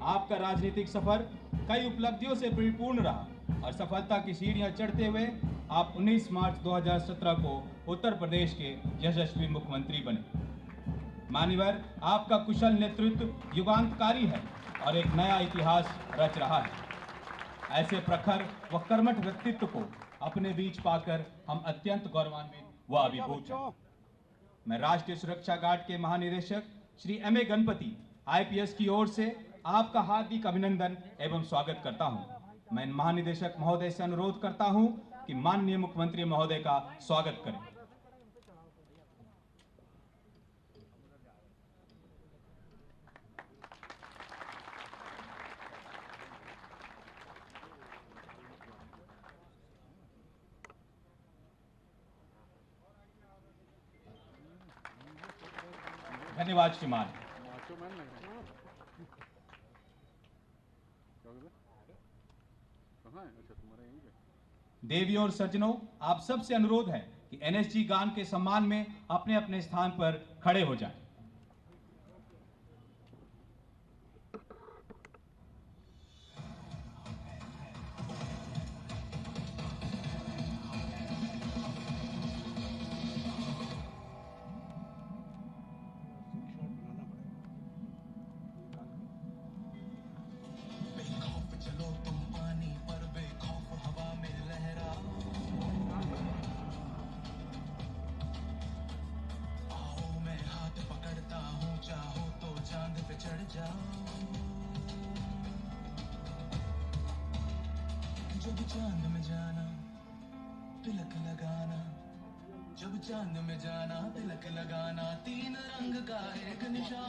आपका राजनीतिक सफर कई उपलब्धियों से परिपूर्ण रहा और सफलता की सीढ़ियां चढ़ते हुए आप 19 मार्च 2017 को उत्तर प्रदेश के यशस्वी मुख्यमंत्री बने। मान्यवर, आपका कुशल नेतृत्व युगांतकारी है और एक नया इतिहास रच रहा है। ऐसे प्रखर व कर्मठ व्यक्तित्व को अपने बीच पाकर हम अत्यंत गौरवान्वित व अभिभूत हैं। मैं राष्ट्रीय सुरक्षा गार्ड के महानिदेशक श्री M.A. गणपति IPS की ओर से आपका हार्दिक अभिनंदन एवं स्वागत करता हूं। मैं महानिदेशक महोदय से अनुरोध करता हूं कि माननीय मुख्यमंत्री महोदय का स्वागत करें। धन्यवाद श्रीमान। देवियों और सज्जनों, आप सबसे अनुरोध है कि NSG गान के सम्मान में अपने अपने स्थान पर खड़े हो जाएं। जब चांद में जाना तिलक लगाना, जब चांद में जाना तिलक लगाना, तीन रंग का एक निशान।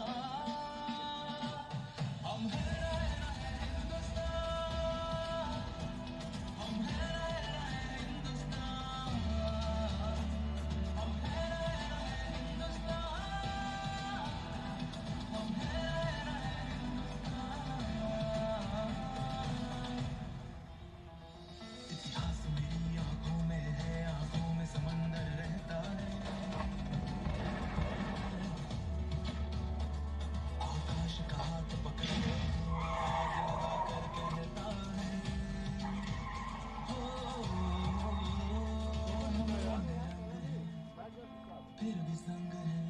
हम हैं हिंदुस्तान, हम हैं हिंदुस्तान, हम हैं हिंदुस्तान, हम हैं इतिहास मेरी आंखों में है, आंखों में समंदर रहता है, आकाश का हाथ पकड़ के आग लगा कर कहता है, हो हम रंग है फिर भी संग है,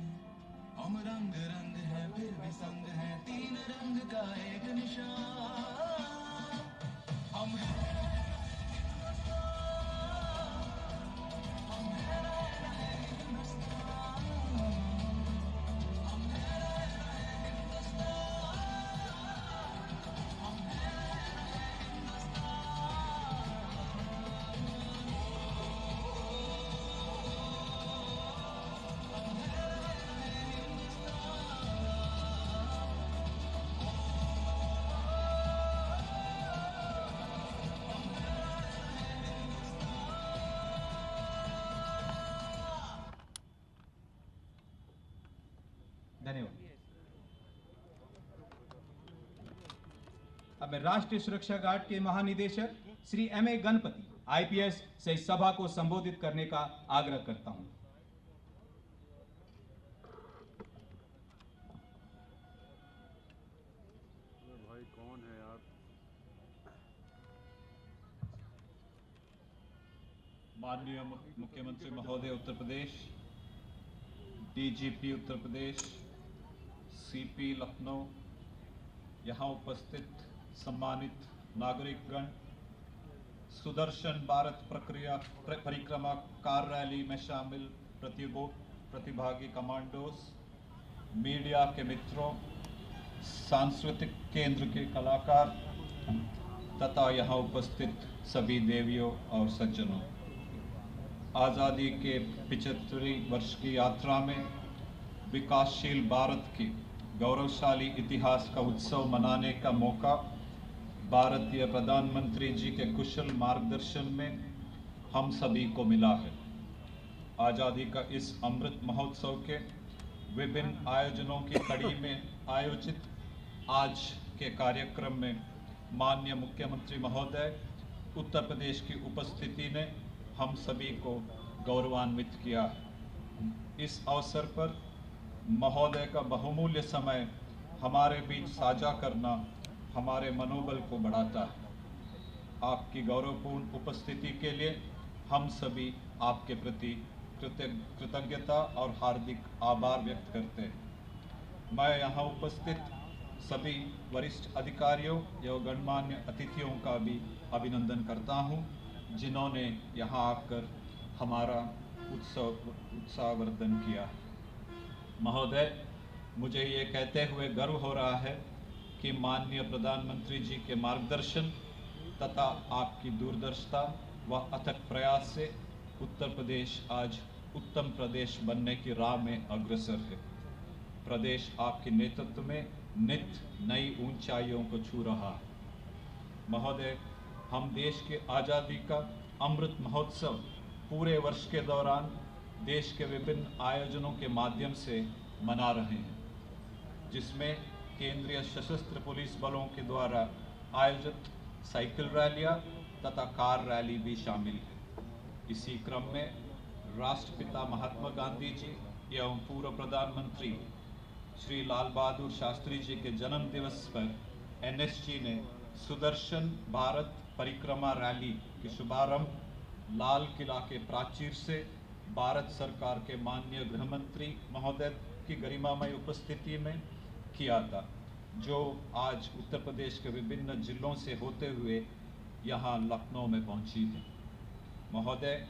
हम रंग रंग है फिर भी संग है, तीन रंग का एक निशान। हम हैं धन्यवाद। अब मैं राष्ट्रीय सुरक्षा गार्ड के महानिदेशक श्री M.A. गणपति IPS से इस सभा को संबोधित करने का आग्रह करता हूं। भाई कौन है यार? माननीय मुख्यमंत्री महोदय उत्तर प्रदेश, DGP उत्तर प्रदेश, CP लखनऊ, यहाँ उपस्थित सम्मानित नागरिकगण, सुदर्शन भारत परिक्रमा कार रैली में शामिल प्रतिभागी कमांडोज, मीडिया के मित्रों, सांस्कृतिक केंद्र के कलाकार तथा यहाँ उपस्थित सभी देवियों और सज्जनों, आज़ादी के 75वें वर्ष की यात्रा में विकासशील भारत के गौरवशाली इतिहास का उत्सव मनाने का मौका भारतीय प्रधानमंत्री जी के कुशल मार्गदर्शन में हम सभी को मिला है। आज़ादी का इस अमृत महोत्सव के विभिन्न आयोजनों की कड़ी में आयोजित आज के कार्यक्रम में माननीय मुख्यमंत्री महोदय उत्तर प्रदेश की उपस्थिति ने हम सभी को गौरवान्वित किया है। इस अवसर पर महोदय का बहुमूल्य समय हमारे बीच साझा करना हमारे मनोबल को बढ़ाता है। आपकी गौरवपूर्ण उपस्थिति के लिए हम सभी आपके प्रति कृतज्ञता और हार्दिक आभार व्यक्त करते हैं। मैं यहाँ उपस्थित सभी वरिष्ठ अधिकारियों एवं गणमान्य अतिथियों का भी अभिनंदन करता हूँ, जिन्होंने यहाँ आकर हमारा उत्साहवर्धन किया है। महोदय, मुझे ये कहते हुए गर्व हो रहा है कि माननीय प्रधानमंत्री जी के मार्गदर्शन तथा आपकी दूरदर्शिता व अथक प्रयास से उत्तर प्रदेश आज उत्तम प्रदेश बनने की राह में अग्रसर है। प्रदेश आपके नेतृत्व में नित्य नई ऊंचाइयों को छू रहा है। महोदय, हम देश के आज़ादी का अमृत महोत्सव पूरे वर्ष के दौरान देश के विभिन्न आयोजनों के माध्यम से मना रहे हैं, जिसमें केंद्रीय सशस्त्र पुलिस बलों के द्वारा आयोजित साइकिल रैलियां तथा कार रैली भी शामिल है। इसी क्रम में राष्ट्रपिता महात्मा गांधी जी एवं पूर्व प्रधानमंत्री श्री लाल बहादुर शास्त्री जी के जन्म दिवस पर एनएसजी ने सुदर्शन भारत परिक्रमा रैली की शुभारंभ लाल किला के प्राचीर से भारत सरकार के माननीय गृह मंत्री महोदय की गरिमामय उपस्थिति में किया था, जो आज उत्तर प्रदेश के विभिन्न जिलों से होते हुए यहाँ लखनऊ में पहुँची थी। महोदय,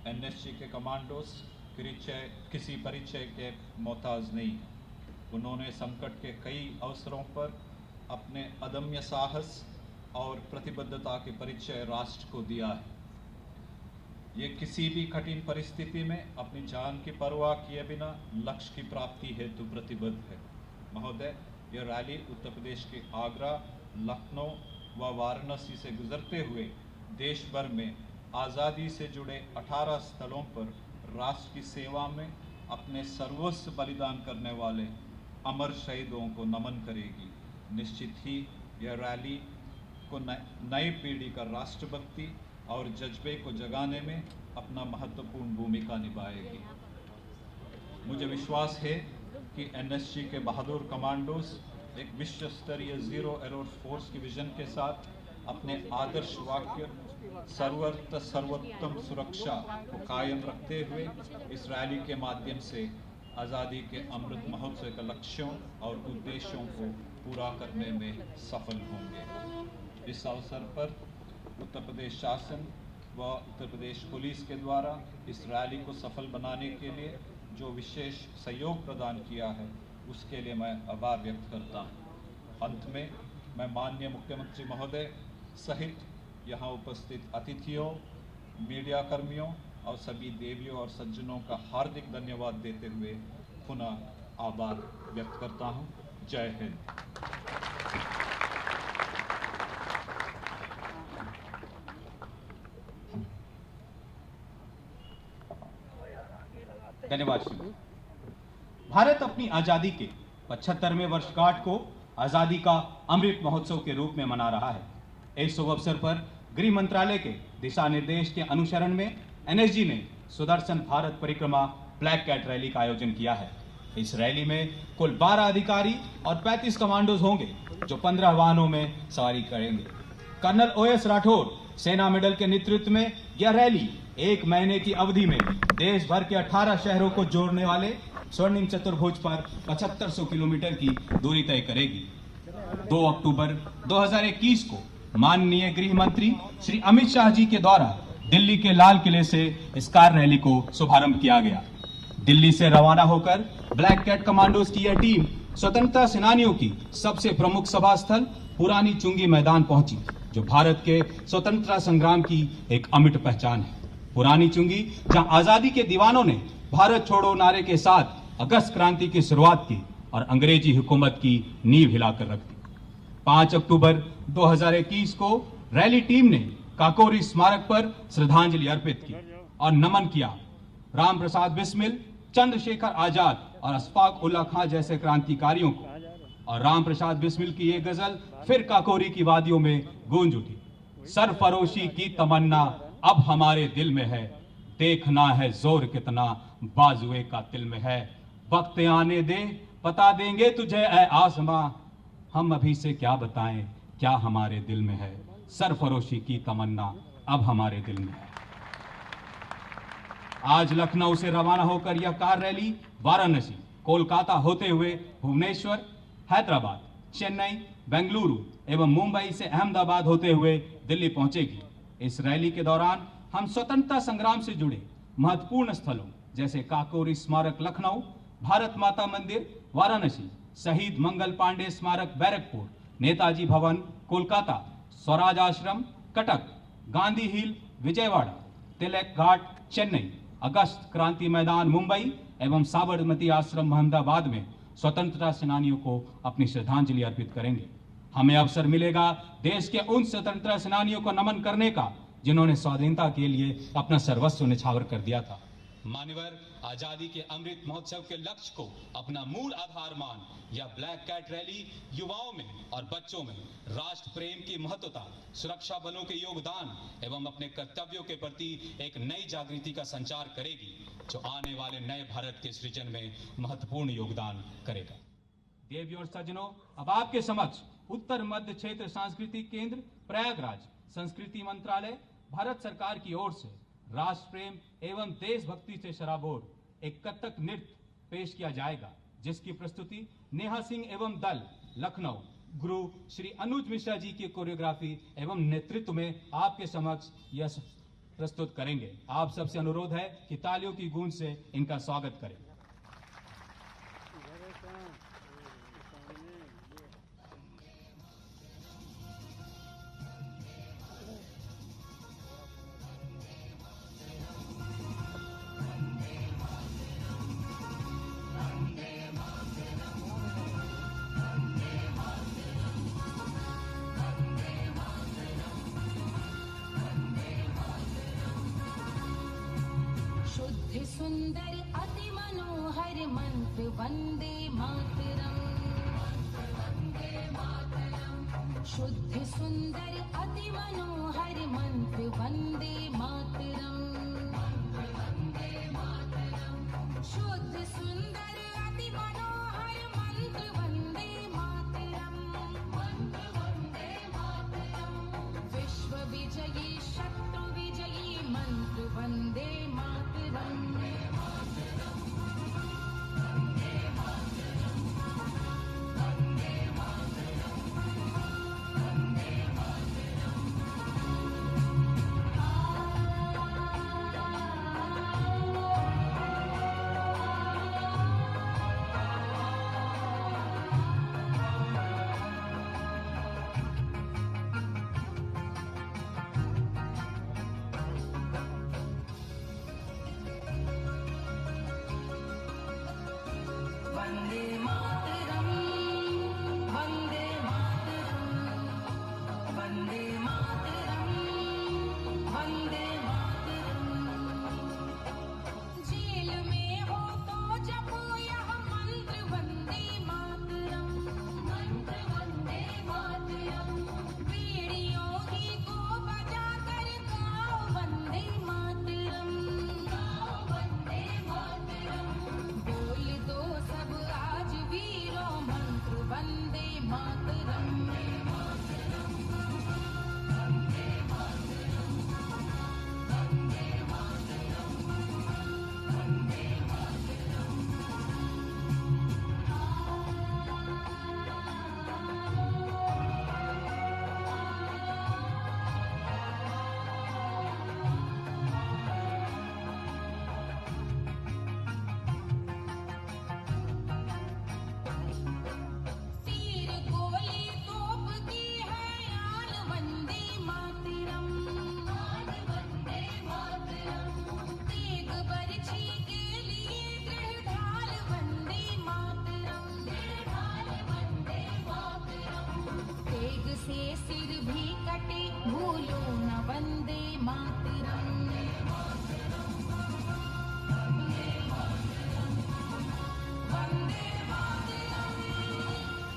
एनएसजी के कमांडोज किसी परिचय के मोहताज नहीं हैं। उन्होंने संकट के कई अवसरों पर अपने अदम्य साहस और प्रतिबद्धता के परिचय राष्ट्र को दिया है। ये किसी भी कठिन परिस्थिति में अपनी जान की परवाह किए बिना लक्ष्य की प्राप्ति हेतु प्रतिबद्ध है। महोदय, यह रैली उत्तर प्रदेश के आगरा, लखनऊ व वाराणसी से गुजरते हुए देश भर में आज़ादी से जुड़े 18 स्थलों पर राष्ट्र की सेवा में अपने सर्वस्व बलिदान करने वाले अमर शहीदों को नमन करेगी। निश्चित ही यह रैली को नई पीढ़ी का राष्ट्रभक्ति और जज्बे को जगाने में अपना महत्वपूर्ण भूमिका निभाएगी। मुझे विश्वास है कि एनएसजी के बहादुर कमांडोज एक विश्व स्तरीय जीरो एरर फोर्स की विजन के साथ अपने आदर्श वाक्य सर्वत्र सर्वोत्तम सुरक्षा को कायम रखते हुए इस रैली के माध्यम से आज़ादी के अमृत महोत्सव के लक्ष्यों और उद्देश्यों को पूरा करने में सफल होंगे। इस अवसर पर उत्तर प्रदेश शासन व उत्तर प्रदेश पुलिस के द्वारा इस रैली को सफल बनाने के लिए जो विशेष सहयोग प्रदान किया है, उसके लिए मैं आभार व्यक्त करता हूँ। अंत में मैं माननीय मुख्यमंत्री महोदय सहित यहाँ उपस्थित अतिथियों, मीडिया कर्मियों और सभी देवियों और सज्जनों का हार्दिक धन्यवाद देते हुए पुनः आभार व्यक्त करता हूँ। जय हिंद। धन्यवाद श्री। भारत अपनी आजादी के 75वें वर्षगांठ को आजादी का अमृत महोत्सव के रूप में मना रहा है। इस शुभ अवसर पर गृह मंत्रालय के दिशा निर्देश के अनुसरण में एनएसजी ने Sudarshan Bharat Parikrama black cat rally का आयोजन किया है। इस रैली में कुल 12 अधिकारी और 35 कमांडोज होंगे, जो 15 वाहनों में सवारी करेंगे। कर्नल ओएस राठौर सेना मेडल के नेतृत्व में यह रैली 1 महीने की अवधि में देश भर के 18 शहरों को जोड़ने वाले स्वर्णिम चतुर्भुज पर 7500 किलोमीटर की दूरी तय करेगी। 2 अक्टूबर 2021 को माननीय गृह मंत्री श्री अमित शाह जी के द्वारा दिल्ली के लाल किले से इस कार रैली को शुभारंभ किया गया। दिल्ली से रवाना होकर ब्लैक कैट कमांडोज की यह टीम स्वतंत्रता सेनानियों की सबसे प्रमुख सभा स्थल पुरानी चुंगी मैदान पहुंची, जो भारत के स्वतंत्रता संग्राम की एक अमिट पहचान है। पुरानी चुंगी, जहां आजादी के दीवानों ने भारत छोड़ो नारे के साथ अगस्त क्रांति की शुरुआत की और अंग्रेजी हुकूमत की नींव हिलाकर रख दी। 5 अक्टूबर 2021 को रैली टीम ने काकोरी स्मारक पर श्रद्धांजलि अर्पित की और नमन किया राम प्रसाद बिस्मिल, चंद्रशेखर आजाद और अशफाक उल्ला खां जैसे क्रांतिकारियों को। और राम प्रसाद बिस्मिल की ये गजल फिर काकोरी की वादियों में गूंज उठी। सरफरोशी की तमन्ना अब हमारे दिल में है, देखना है जोर कितना बाजुए का तिल में है। वक्त आने दे, बता देंगे तुझे ऐ आसमां, हम अभी से क्या बताएं, क्या हमारे दिल में है सरफरोशी की तमन्ना, अब हमारे दिल में है। आज लखनऊ से रवाना होकर यह कार रैली वाराणसी, कोलकाता होते हुए भुवनेश्वर, हैदराबाद, चेन्नई, बेंगलुरु एवं मुंबई से अहमदाबाद होते हुए दिल्ली पहुंचेगी। इस रैली के दौरान हम स्वतंत्रता संग्राम से जुड़े महत्वपूर्ण स्थलों जैसे काकोरी स्मारक लखनऊ, भारत माता मंदिर वाराणसी, शहीद मंगल पांडे स्मारक बैरकपुर, नेताजी भवन कोलकाता, स्वराज आश्रम कटक, गांधी हिल विजयवाड़ा, तिलक घाट चेन्नई, अगस्त क्रांति मैदान मुंबई एवं साबरमती आश्रम अहमदाबाद में स्वतंत्रता सेनानियों को अपनी श्रद्धांजलि अर्पित करेंगे। हमें अवसर मिलेगा देश के उन स्वतंत्रता सेनानियों को नमन करने का जिन्होंने स्वाधीनता के लिए अपना सर्वस्व न्यौछावर कर दिया था। मान्यवर, आजादी के अमृत महोत्सव के लक्ष्य को अपना मूल आधार मान यह ब्लैक कैट रैली युवाओं में और बच्चों में राष्ट्र प्रेम की महत्वता, सुरक्षा बलों के योगदान एवं अपने कर्तव्यों के प्रति एक नई जागृति का संचार करेगी, जो आने वाले नए भारत के सृजन में महत्वपूर्ण योगदान करेगा। देवियों और सज्जनों, अब आपके समक्ष उत्तर मध्य क्षेत्र सांस्कृतिक केंद्र प्रयागराज, संस्कृति मंत्रालय, भारत सरकार की ओर से राष्ट्र प्रेम एवं देशभक्ति से सराबोर एक कथक नृत्य पेश किया जाएगा, जिसकी प्रस्तुति नेहा सिंह एवं दल लखनऊ गुरु श्री अनुज मिश्रा जी की कोरियोग्राफी एवं नेतृत्व में आपके समक्ष यह प्रस्तुत करेंगे। आप सबसे अनुरोध है कि तालियों की गूंज से इनका स्वागत करें। सुंदर अति मनोहर मंत्र वंदे मातरम, शुद्ध सुंदर अति मनोहर मंत्र वंदे मातरम, शुद्ध सुंदर अति मनोहर मंत्र वंदे मातरम, विश्व विजयी शत्रु विजयी मंत्र वंदे मातरम। वंदे मातरम, वंदे मातरम, वंदे मातरम, वंदे मातरम। जेल में हो तो जपो यह मंत्र वंदे मातरम, मंत्र वंदे मातरम। बेड़ियों ही को बजा कर गाओ वंदे मातरम, गाओ वंदे मातरम। बोल दो सब आज वीरों मंत्र वंदे मातरम। तीर गोली तोप की है आन वंदे मातरम, आन वंदे मातरम। तेग बरछी के लिए दृढ़ ढाल वंदे मातरम, दृढ़ ढाल वंदे मातरम। तेग से सिर भी कटे भूलो न वंदे मातरम। वंदे मातरम, वंदे मातरम,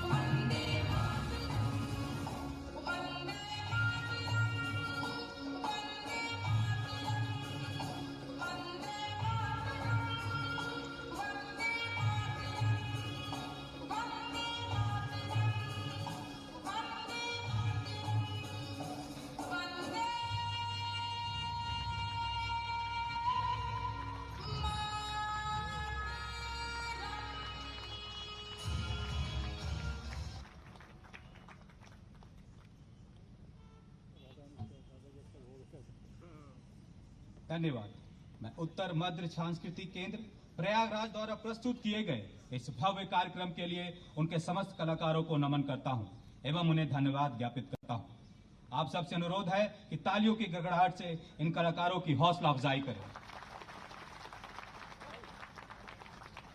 वंदे मातरम, वंदे मातरम, वंदे मातरम, वंदे मातरम, वंदे मातरम, वंदे मातरम। धन्यवाद। मैं उत्तर मध्य सांस्कृतिक केंद्र प्रयागराज द्वारा प्रस्तुत किए गए इस भव्य कार्यक्रम के लिए उनके समस्त कलाकारों को नमन करता हूं एवं उन्हें धन्यवाद ज्ञापित करता हूं। आप सबसे अनुरोध है कि तालियों की गड़गड़ाहट से इन कलाकारों की हौसला अफजाई करें।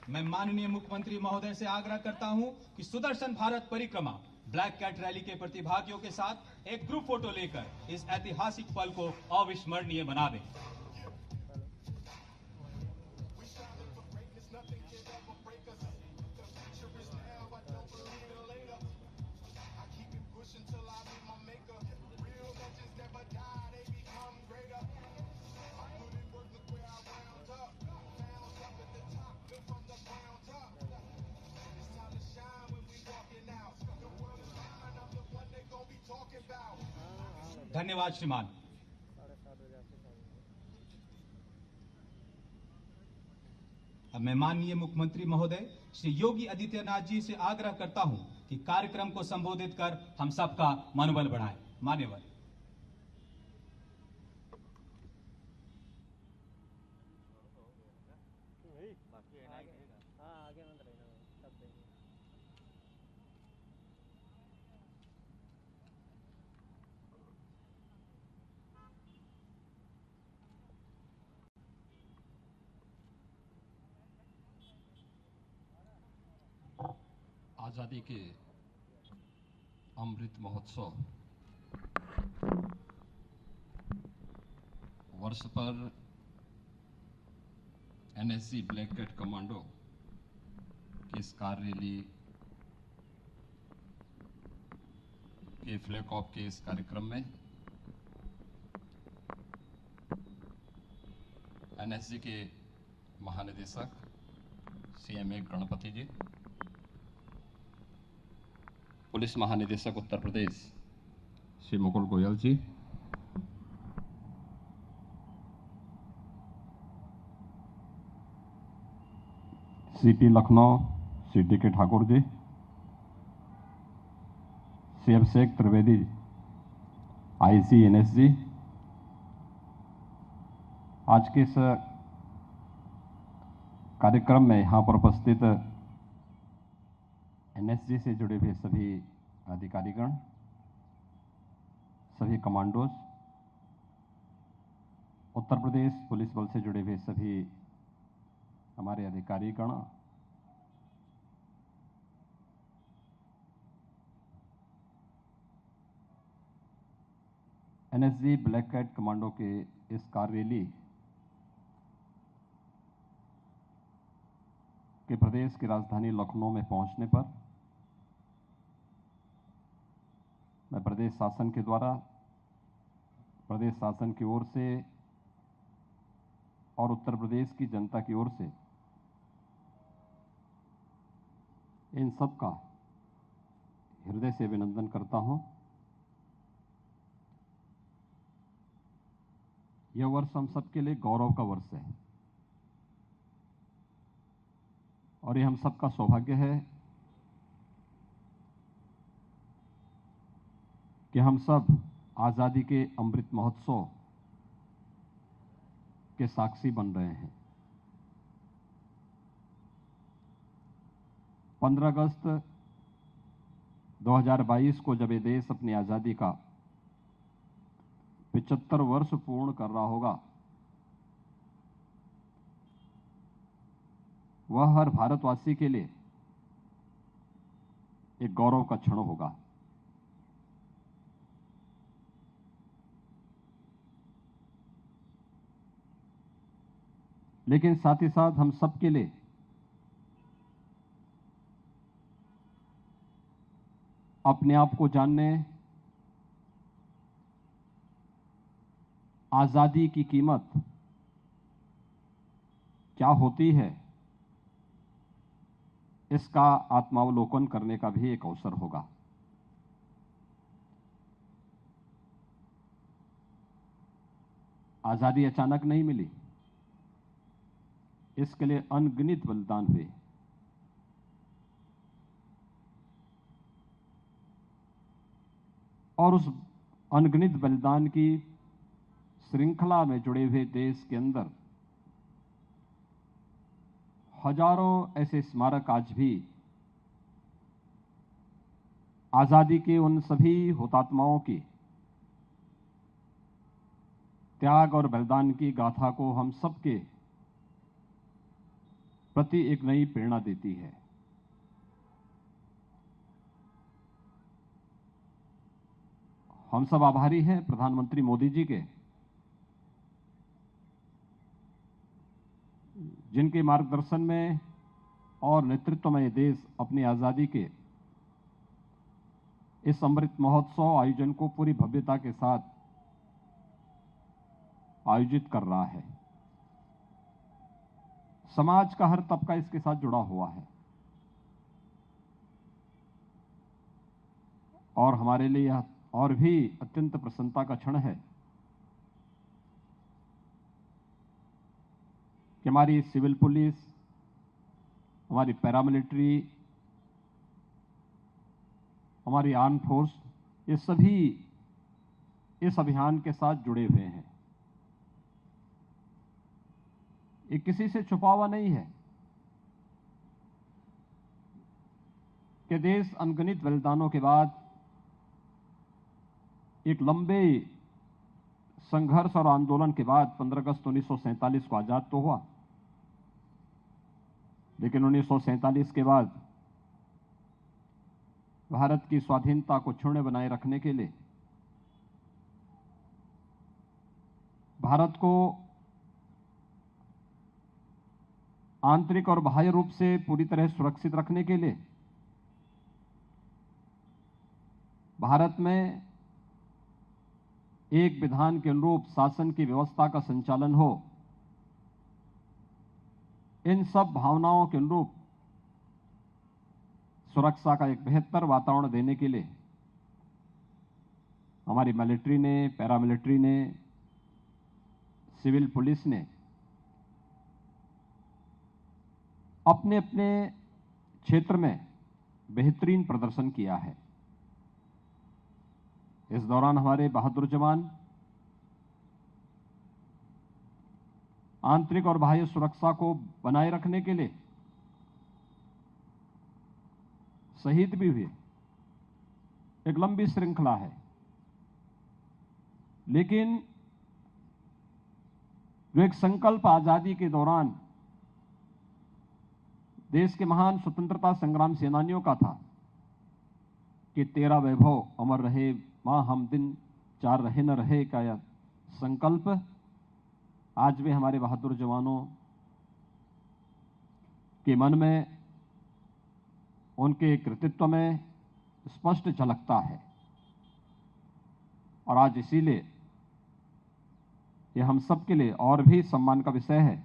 मैं माननीय मुख्यमंत्री महोदय से आग्रह करता हूं कि Sudarshan Bharat Parikrama black cat rally के प्रतिभागियों के साथ एक ग्रुप फोटो लेकर इस ऐतिहासिक पल को अविस्मरणीय बना दें। धन्यवाद श्रीमान। अब मैं माननीय मुख्यमंत्री महोदय श्री योगी आदित्यनाथ जी से आग्रह करता हूं कि कार्यक्रम को संबोधित कर हम सबका मनोबल बढ़ाएं। मान्यवर। आज़ादी के अमृत महोत्सव वर्ष पर एनएसजी ब्लैक कैट कमांडो की इस कार रैली के फ्लैग ऑफ के इस कार्यक्रम में एनएसजी के महानिदेशक CMA गणपति जी, पुलिस महानिदेशक उत्तर प्रदेश श्री मुकुल गोयल जी, CP Lucknow Shri DK Thakur ji, CF Sheikh Trivedi IC NSG, आज के इस कार्यक्रम में यहाँ पर उपस्थित NSG से जुड़े हुए सभी अधिकारीगण, सभी कमांडोज, उत्तर प्रदेश पुलिस बल से जुड़े हुए सभी हमारे अधिकारीगण, NSG ब्लैक कैट कमांडो के इस कार रैली के प्रदेश की राजधानी लखनऊ में पहुंचने पर मैं प्रदेश शासन के द्वारा, प्रदेश शासन की ओर से और उत्तर प्रदेश की जनता की ओर से इन सब का हृदय से अभिनंदन करता हूं। यह वर्ष हम सबके लिए गौरव का वर्ष है और ये हम सबका सौभाग्य है कि हम सब आज़ादी के अमृत महोत्सव के साक्षी बन रहे हैं। 15 अगस्त 2022 को जब ये देश अपनी आज़ादी का 75 वर्ष पूर्ण कर रहा होगा, वह हर भारतवासी के लिए एक गौरव का क्षण होगा। लेकिन साथ ही साथ हम सबके लिए अपने आप को जानने, आजादी की कीमत क्या होती है, इसका आत्मावलोकन करने का भी एक अवसर होगा। आजादी अचानक नहीं मिली, इसके लिए अनगिनत बलिदान हुए। और उस अनगिनत बलिदान की श्रृंखला में जुड़े हुए देश के अंदर हजारों ऐसे स्मारक आज भी आजादी के उन सभी हुतात्माओं की त्याग और बलिदान की गाथा को हम सबके प्रति एक नई प्रेरणा देती है। हम सब आभारी हैं प्रधानमंत्री मोदी जी के, जिनके मार्गदर्शन में और नेतृत्व में देश अपनी आजादी के इस अमृत महोत्सव आयोजन को पूरी भव्यता के साथ आयोजित कर रहा है। समाज का हर तबका इसके साथ जुड़ा हुआ है और हमारे लिए यह और भी अत्यंत प्रसन्नता का क्षण है कि हमारी सिविल पुलिस, हमारी पैरामिलिट्री, हमारी आर्म फोर्स, ये सभी इस अभियान के साथ जुड़े हुए हैं। ये किसी से छुपा हुआ नहीं है कि देश अनगिनत बलिदानों के बाद एक लंबे संघर्ष और आंदोलन के बाद 15 अगस्त 1947 को आजाद तो हुआ, लेकिन 1947 के बाद भारत की स्वाधीनता को क्षुण्ण बनाए रखने के लिए, भारत को आंतरिक और बाह्य रूप से पूरी तरह सुरक्षित रखने के लिए भारत में एक विधान के अनुरूप शासन की व्यवस्था का संचालन हो, इन सब भावनाओं के अनुरूप सुरक्षा का एक बेहतर वातावरण देने के लिए हमारी मिलिट्री ने, पैरामिलिट्री ने, सिविल पुलिस ने अपने अपने क्षेत्र में बेहतरीन प्रदर्शन किया है। इस दौरान हमारे बहादुर जवान आंतरिक और बाह्य सुरक्षा को बनाए रखने के लिए शहीद भी हुए। एक लंबी श्रृंखला है, लेकिन जो एक संकल्प आजादी के दौरान देश के महान स्वतंत्रता संग्राम सेनानियों का था कि तेरा वैभव अमर रहे, मां हम दिन चार रहे न रहे का यह संकल्प आज भी हमारे बहादुर जवानों के मन में, उनके कृतित्व में स्पष्ट झलकता है। और आज इसीलिए यह हम सब के लिए और भी सम्मान का विषय है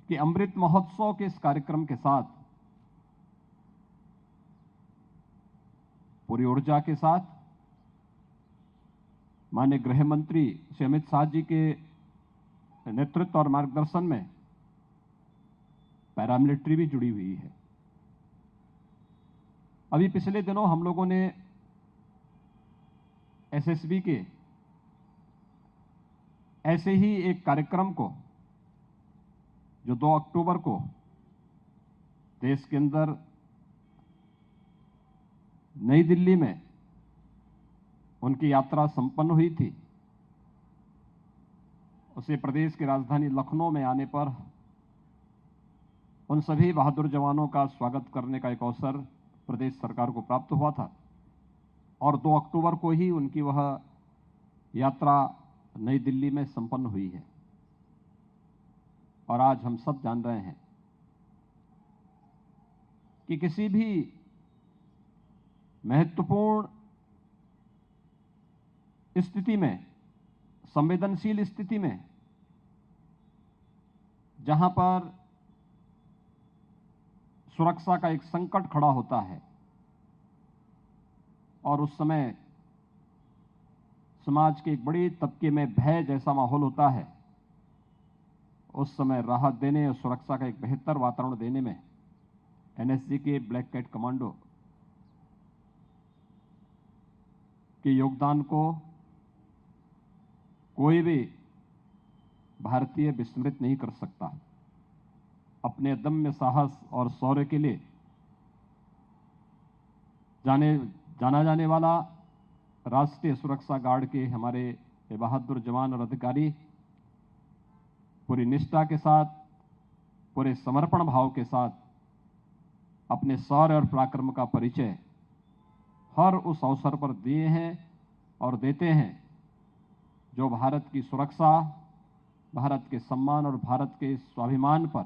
कि अमृत महोत्सव के इस कार्यक्रम के साथ पूरी ऊर्जा के साथ माननीय गृह मंत्री श्री अमित शाह जी के नेतृत्व और मार्गदर्शन में पैरामिलिट्री भी जुड़ी हुई है। अभी पिछले दिनों हम लोगों ने एसएसबी के ऐसे ही एक कार्यक्रम को, जो 2 अक्टूबर को देश के अंदर नई दिल्ली में उनकी यात्रा संपन्न हुई थी, उसे प्रदेश की राजधानी लखनऊ में आने पर उन सभी बहादुर जवानों का स्वागत करने का एक अवसर प्रदेश सरकार को प्राप्त हुआ था और 2 अक्टूबर को ही उनकी वह यात्रा नई दिल्ली में संपन्न हुई है। और आज हम सब जान रहे हैं कि किसी भी महत्वपूर्ण स्थिति में, संवेदनशील स्थिति में, जहां पर सुरक्षा का एक संकट खड़ा होता है और उस समय समाज के एक बड़े तबके में भय जैसा माहौल होता है, उस समय राहत देने और सुरक्षा का एक बेहतर वातावरण देने में एनएसजी के ब्लैक कैट कमांडो के योगदान को कोई भी भारतीय विस्मृत नहीं कर सकता। अपने अदम्य साहस और शौर्य के लिए जाना जाने वाला राष्ट्रीय सुरक्षा गार्ड के हमारे ये बहादुर जवान और अधिकारी पूरी निष्ठा के साथ, पूरे समर्पण भाव के साथ अपने शौर्य और पराक्रम का परिचय हर उस अवसर पर दिए हैं और देते हैं जो भारत की सुरक्षा, भारत के सम्मान और भारत के स्वाभिमान पर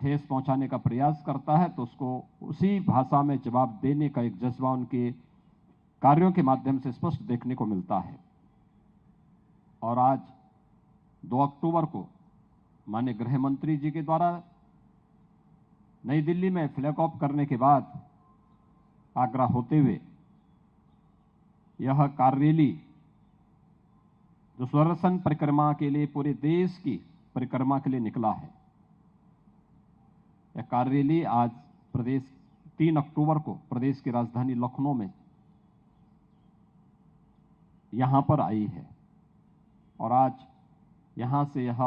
ठेस पहुंचाने का प्रयास करता है, तो उसको उसी भाषा में जवाब देने का एक जज्बा उनके कार्यों के माध्यम से स्पष्ट देखने को मिलता है। और आज 2 अक्टूबर को माननीय गृह मंत्री जी के द्वारा नई दिल्ली में फ्लैग ऑफ करने के बाद आगरा होते हुए यह कार रैली जो सुदर्शन परिक्रमा के लिए पूरे देश की परिक्रमा के लिए निकला है, यह कार रैली आज 3 अक्टूबर को प्रदेश की राजधानी लखनऊ में यहां पर आई है। और आज यहां से यह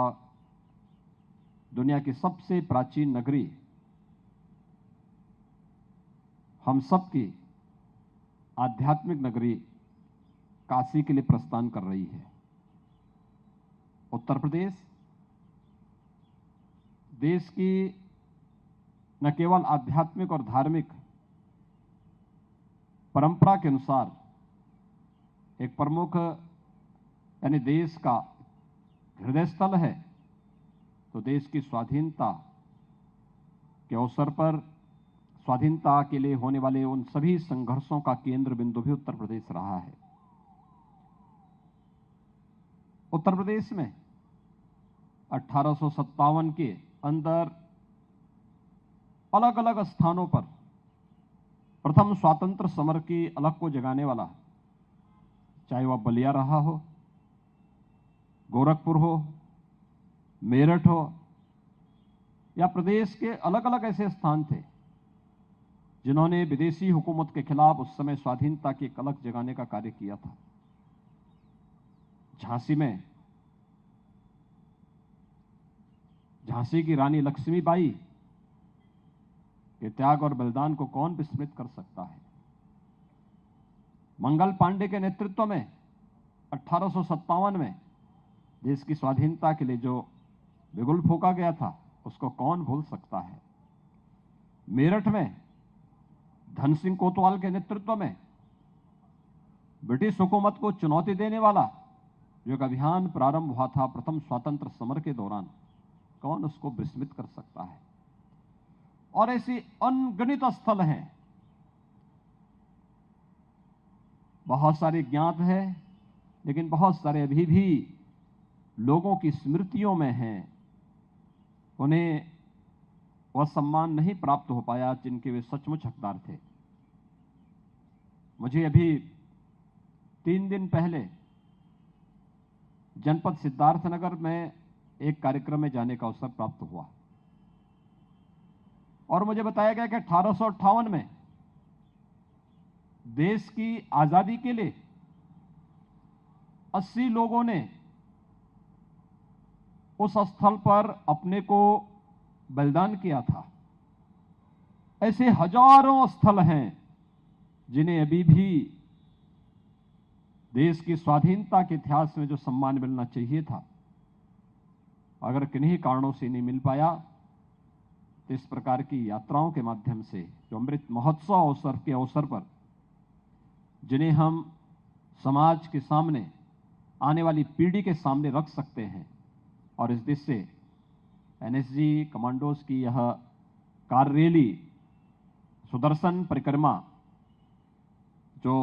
दुनिया की सबसे प्राचीन नगरी, हम सब की आध्यात्मिक नगरी काशी के लिए प्रस्थान कर रही है। उत्तर प्रदेश देश की न केवल आध्यात्मिक और धार्मिक परंपरा के अनुसार एक प्रमुख यानी देश का हृदय स्थल है, तो देश की स्वाधीनता के अवसर पर स्वाधीनता के लिए होने वाले उन सभी संघर्षों का केंद्र बिंदु भी उत्तर प्रदेश रहा है। उत्तर प्रदेश में 1857 के अंदर अलग अलग स्थानों पर प्रथम स्वातंत्र समर की अलग को जगाने वाला, चाहे वह बलिया रहा हो, गोरखपुर हो, मेरठ हो, या प्रदेश के अलग अलग ऐसे स्थान थे जिन्होंने विदेशी हुकूमत के खिलाफ उस समय स्वाधीनता की एक अलग जगाने का कार्य किया था। झांसी की रानी लक्ष्मीबाई के त्याग और बलिदान को कौन विस्मृत कर सकता है। मंगल पांडे के नेतृत्व में 1857 में देश की स्वाधीनता के लिए जो बिगुल फूंका गया था, उसको कौन भूल सकता है। मेरठ में धन सिंह कोतवाल के नेतृत्व में ब्रिटिश हुकूमत को चुनौती देने वाला जो एक अभियान प्रारंभ हुआ था प्रथम स्वतंत्र समर के दौरान, कौन उसको विस्मृत कर सकता है। और ऐसे अनगिनत स्थल हैं, बहुत सारे ज्ञात हैं, लेकिन बहुत सारे अभी भी लोगों की स्मृतियों में हैं, उन्हें वह सम्मान नहीं प्राप्त हो पाया जिनके वे सचमुच हकदार थे। मुझे अभी 3 दिन पहले जनपद सिद्धार्थनगर में एक कार्यक्रम में जाने का अवसर प्राप्त हुआ और मुझे बताया गया कि 1858 में देश की आजादी के लिए 80 लोगों ने उस स्थल पर अपने को बलिदान किया था। ऐसे हजारों स्थल हैं जिन्हें अभी भी देश की स्वाधीनता के इतिहास में जो सम्मान मिलना चाहिए था, अगर किन्हीं कारणों से नहीं मिल पाया, तो इस प्रकार की यात्राओं के माध्यम से जो अमृत महोत्सव अवसर के अवसर पर जिन्हें हम समाज के सामने, आने वाली पीढ़ी के सामने रख सकते हैं, और इस दिशा से एनएसजी कमांडोज की यह कार रैली सुदर्शन परिक्रमा जो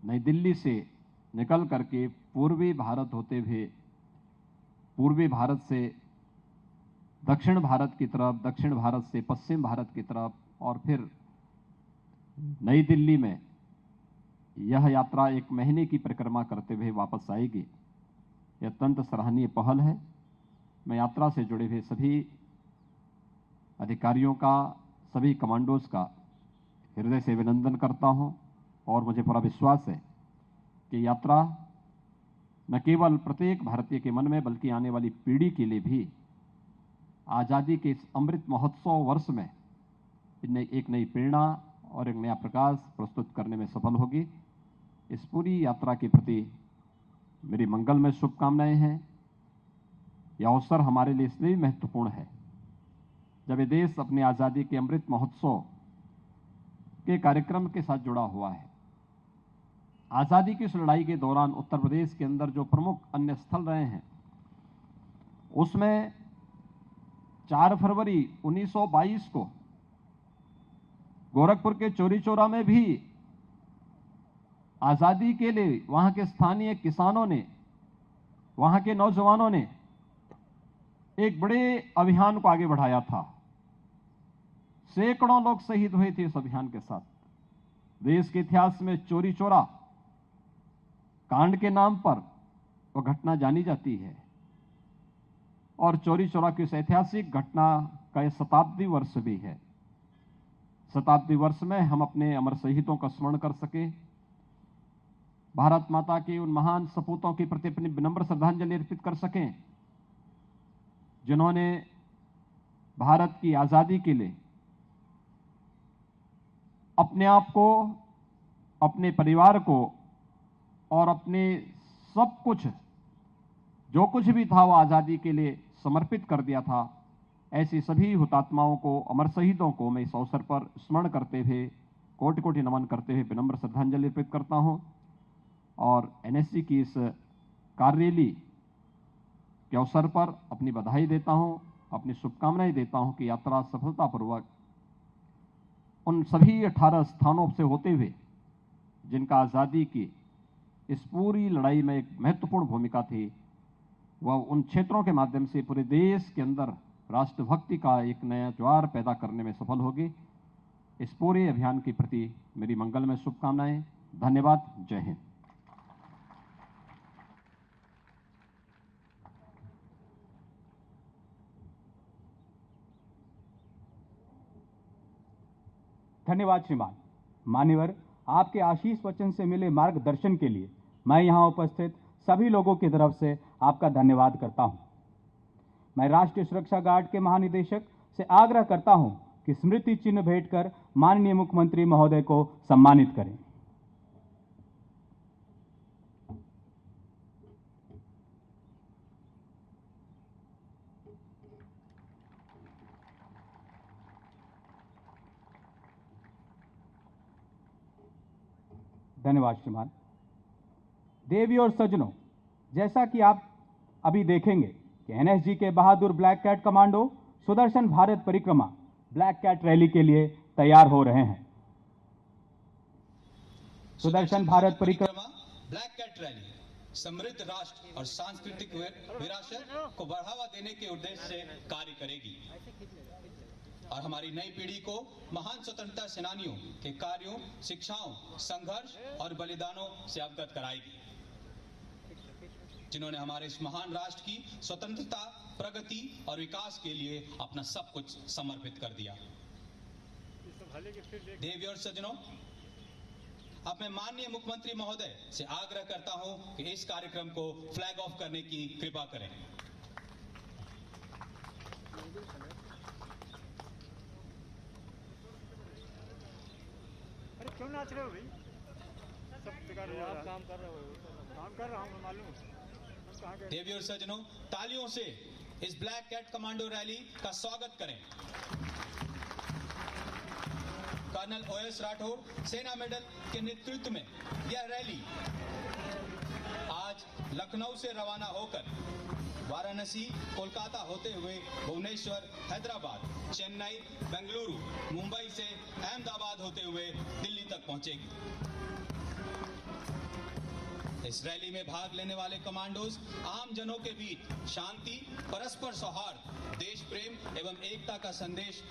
नई दिल्ली से निकल करके पूर्वी भारत होते हुए पूर्वी भारत से दक्षिण भारत की तरफ, दक्षिण भारत से पश्चिम भारत की तरफ, और फिर नई दिल्ली में यह यात्रा 1 महीने की परिक्रमा करते हुए वापस आएगी। यह अत्यंत सराहनीय पहल है। मैं यात्रा से जुड़े हुए सभी अधिकारियों का, सभी कमांडोज का हृदय से अभिनंदन करता हूं और मुझे पूरा विश्वास है कि यात्रा न केवल प्रत्येक भारतीय के मन में बल्कि आने वाली पीढ़ी के लिए भी आज़ादी के इस अमृत महोत्सव वर्ष में एक नई प्रेरणा और एक नया प्रकाश प्रस्तुत करने में सफल होगी। इस पूरी यात्रा के प्रति मेरी मंगलमय शुभकामनाएं हैं। यह अवसर हमारे लिए इसलिए महत्वपूर्ण है जब ये देश अपनी आज़ादी के अमृत महोत्सव के कार्यक्रम के साथ जुड़ा हुआ है। आज़ादी की इस लड़ाई के दौरान उत्तर प्रदेश के अंदर जो प्रमुख अन्य स्थल रहे हैं उसमें 4 फरवरी 1922 को गोरखपुर के चौरी चौरा में भी आज़ादी के लिए वहां के स्थानीय किसानों ने, वहां के नौजवानों ने एक बड़े अभियान को आगे बढ़ाया था। सैकड़ों लोग शहीद हुए थे इस अभियान के साथ। देश के इतिहास में चौरी चौरा कांड के नाम पर वह घटना जानी जाती है और चौरी चौरा की इस ऐतिहासिक घटना का यह शताब्दी वर्ष भी है। शताब्दी वर्ष में हम अपने अमर शहीदों का स्मरण कर सके, भारत माता के उन महान सपूतों के प्रति अपनी विनम्र श्रद्धांजलि अर्पित कर सकें जिन्होंने भारत की आज़ादी के लिए अपने आप को, अपने परिवार को और अपने सब कुछ, जो कुछ भी था वो आज़ादी के लिए समर्पित कर दिया था। ऐसे सभी हुतात्माओं को, अमर शहीदों को मैं इस अवसर पर स्मरण करते हुए, कोटि कोटि नमन करते हुए विनम्र श्रद्धांजलि अर्पित करता हूं और एनएसजी की इस कार्यरैली के अवसर पर अपनी बधाई देता हूं, अपनी शुभकामनाएं देता हूं कि यात्रा सफलतापूर्वक उन सभी 18 स्थानों से होते हुए जिनका आज़ादी की इस पूरी लड़ाई में एक महत्वपूर्ण भूमिका थी, वह उन क्षेत्रों के माध्यम से पूरे देश के अंदर राष्ट्रभक्ति का एक नया ज्वार पैदा करने में सफल होगी। इस पूरे अभियान के प्रति मेरी मंगलमय शुभकामनाएं। धन्यवाद। जय हिंद। धन्यवाद श्रीमान। मान्यवर, आपके आशीष वचन से मिले मार्गदर्शन के लिए मैं यहाँ उपस्थित सभी लोगों की तरफ से आपका धन्यवाद करता हूँ। मैं राष्ट्रीय सुरक्षा गार्ड के महानिदेशक से आग्रह करता हूँ कि स्मृति चिन्ह भेंट कर माननीय मुख्यमंत्री महोदय को सम्मानित करें। धन्यवाद श्रीमान। देवी और सज्जनों, जैसा कि आप अभी देखेंगे कि एनएसजी के बहादुर black cat commando Sudarshan Bharat Parikrama black cat rally के लिए तैयार हो रहे हैं। Sudarshan Bharat Parikrama black cat rally समृद्ध राष्ट्र और सांस्कृतिक विरासत को बढ़ावा देने के उद्देश्य से कार्य करेगी और हमारी नई पीढ़ी को महान स्वतंत्रता सेनानियों के कार्यों, शिक्षाओं, संघर्ष और बलिदानों से अवगत कराएगी, जिन्होंने हमारे इस महान राष्ट्र की स्वतंत्रता, प्रगति और विकास के लिए अपना सब कुछ समर्पित कर दिया। देवी और सज्जनों, अब मैं माननीय मुख्यमंत्री महोदय से आग्रह करता हूं कि इस कार्यक्रम को फ्लैग ऑफ करने की कृपा करें। अरे क्यों नाच रहे हो भाई? सब बेकार हो रहा है। काम कर रहे हो? काम कर रहा हूँ, मालूम है। देवी और सज्जनों, तालियों से इस ब्लैक कैट कमांडो रैली का स्वागत करें। कर्नल ओएस राठौर सेना मेडल के नेतृत्व में यह रैली आज लखनऊ से रवाना होकर वाराणसी, कोलकाता होते हुए भुवनेश्वर, हैदराबाद, चेन्नई, बेंगलुरु, मुंबई से अहमदाबाद होते हुए दिल्ली तक पहुंचेगी। इस रैली में भाग लेने वाले कमांडोज आम जनों के बीच शांति, परस्पर सौहार्द, देश प्रेम एवं एकता का संदेश